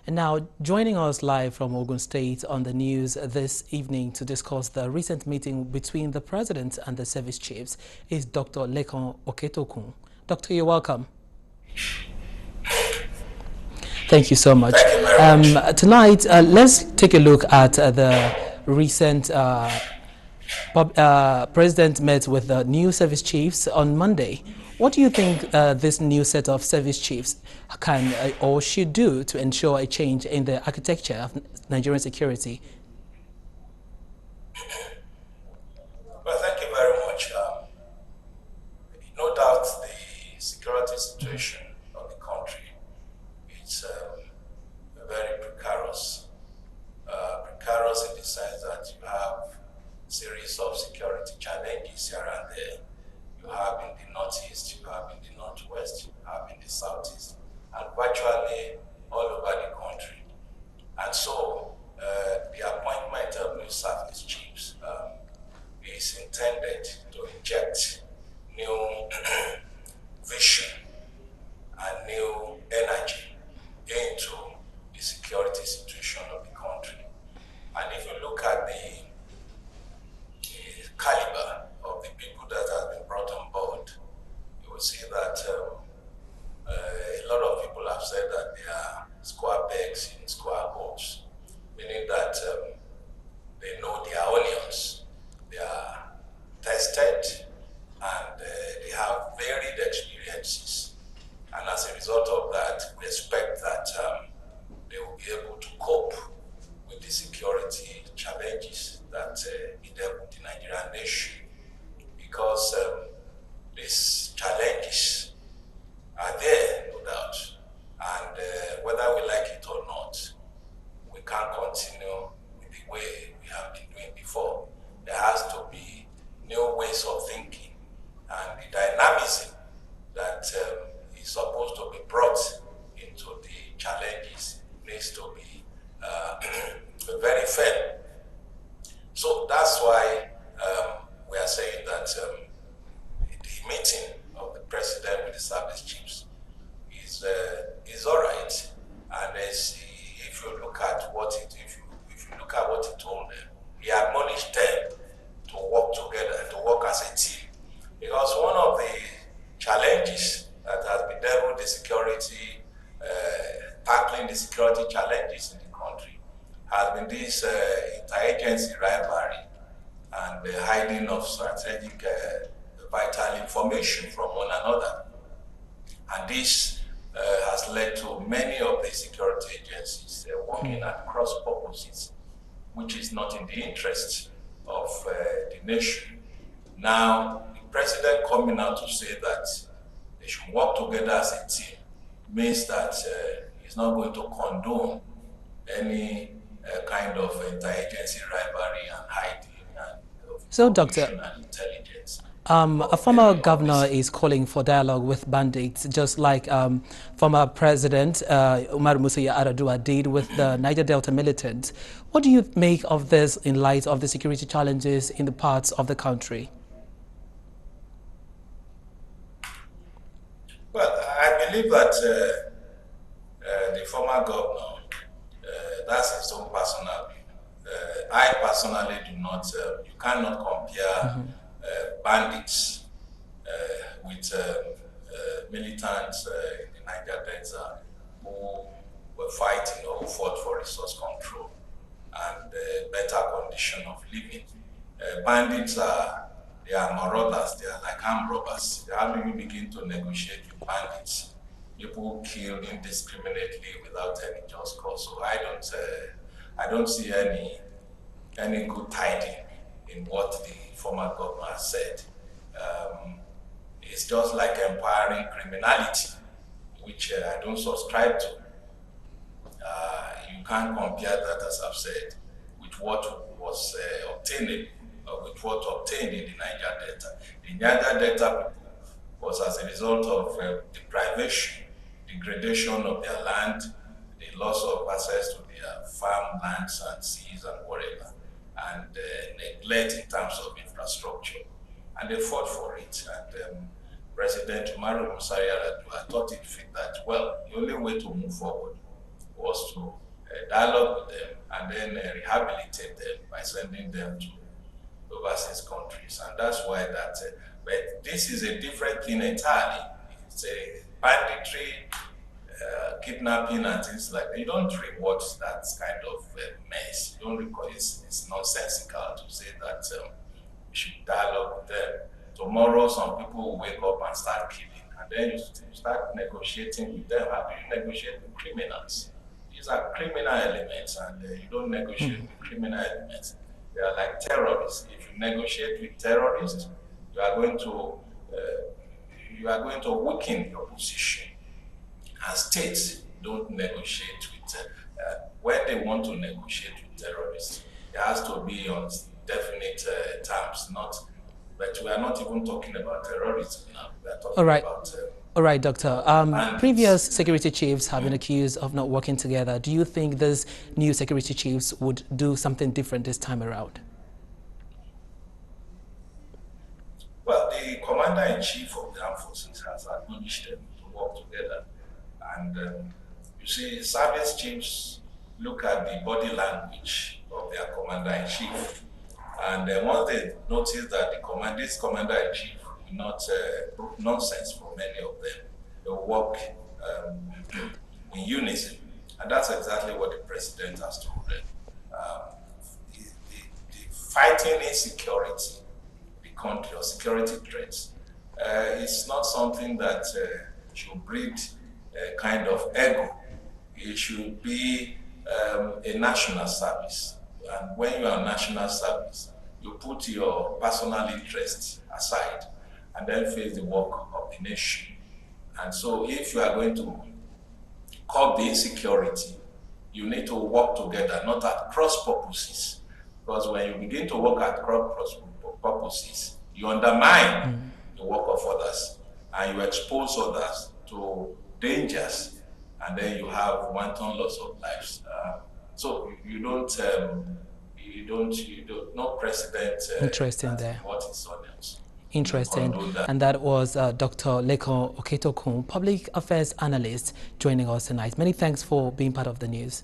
And now, joining us live from Ogun State on the news this evening to discuss the recent meeting between the President and the service chiefs is Dr. Lekan Oketokun. Doctor, you're welcome. Thank you so much. Thank you very much. Tonight, let's take a look at the recent President met with the new service chiefs on Monday. What do you think this new set of service chiefs can or should do to ensure a change in the architecture of Nigerian security? Well, thank you very much. No doubt the security situation of the country is very precarious. Precarious in the sense that you have a series of security challenges here and there. You have in the northeast, you have in the northwest, you have in the southeast, and virtually all over the country. And so the appointment of new service chiefs is intended to inject new vision and new energy into the security situation of the country. And if you look at the caliber of the people that have been brought on board, you will see that a lot of people have said that they are square pegs in square holes, meaning that they know their onions, they are tested, and they have varied experiences. And as a result of that, we expect that they will be able to cope with the security challenges that bedevill the Nigerian nation. Because these challenges are there, no doubt. And whether we like it or not, we can't continue with the way we have been doing before. There has to be new ways of thinking, and the dynamism that is supposed to be brought into the challenges needs to be very fair. So that's why we are saying that the meeting of the president with the service chiefs is all right. And if you look at what he told them, he admonished them to work together, to work as a team. Because one of the challenges that has bedeviled the security, tackling the security challenges in the country, has been this interagency rivalry and the hiding of strategic vital information from one another. And this has led to many of the security agencies working at cross purposes, which is not in the interest of the nation. Now, the president coming out to say that they should work together as a team means that he's not going to condone any kind of interagency rivalry and hiding and So, Doctor, and intelligence. a former governor is calling for dialogue with bandits, just like former President Umar Musa Yar'Adua did with the Niger Delta militants. What do you make of this in light of the security challenges in the parts of the country? Well, I believe that the former governor, that's his own personal view. I personally do not, you cannot compare bandits with militants in the Niger Delta who were fighting or who fought for resource control and better condition of living. Bandits they are marauders, they are like armed robbers. How do you begin to negotiate with bandits? People killed indiscriminately without any just cause. So I don't see any good tiding in what the former governor has said. It's just like empowering criminality, which I don't subscribe to. You can't compare that, as I've said, with what was obtainable, with what obtained in the Niger Delta. The Niger Delta people was as a result of deprivation, degradation of their land, the loss of access to their farmlands and seas and whatever, and neglect in terms of infrastructure. And they fought for it. And President Umar Musa Yar'Adua thought it fit that, well, the only way to move forward supposed to dialogue with them and then rehabilitate them by sending them to overseas countries. And that's why that, but this is a different thing entirely. It's a banditry, kidnapping and things like that. You don't reward that kind of mess. You don't record it's nonsensical to say that we should dialogue with them. Tomorrow, some people will wake up and start killing, and then you start negotiating with them. How do you negotiate with criminals? These are criminal elements, and you don't negotiate with criminal elements. They are like terrorists. If you negotiate with terrorists, you are going to weaken your position. And states don't negotiate with, when they want to negotiate with terrorists, it has to be on definite terms, but we are not even talking about terrorism now. We are talking about... All right, Doctor. Previous security chiefs have been accused of not working together. Do you think these new security chiefs would do something different this time around? Well, the commander-in-chief of the armed forces has admonished them to work together. And you see, service chiefs look at the body language of their commander-in-chief. And once they notice that this commander-in-chief will not prove nonsense for many of them, they will work in unison. And that's exactly what the president has told them. The fighting insecurity, the country, or security threats, is not something that should breed a kind of ego. It should be a national service. And when you are national service, you put your personal interests aside and then face the work of the nation. And so if you are going to curb the insecurity, you need to work together, not at cross purposes. Because when you begin to work at cross purposes, you undermine the work of others and you expose others to dangers, and then you have wanton loss of lives. So no precedent. Interesting there. What is someone else? Interesting. And that was Dr. Lekan Oketokun, public affairs analyst, joining us tonight. Many thanks for being part of the news.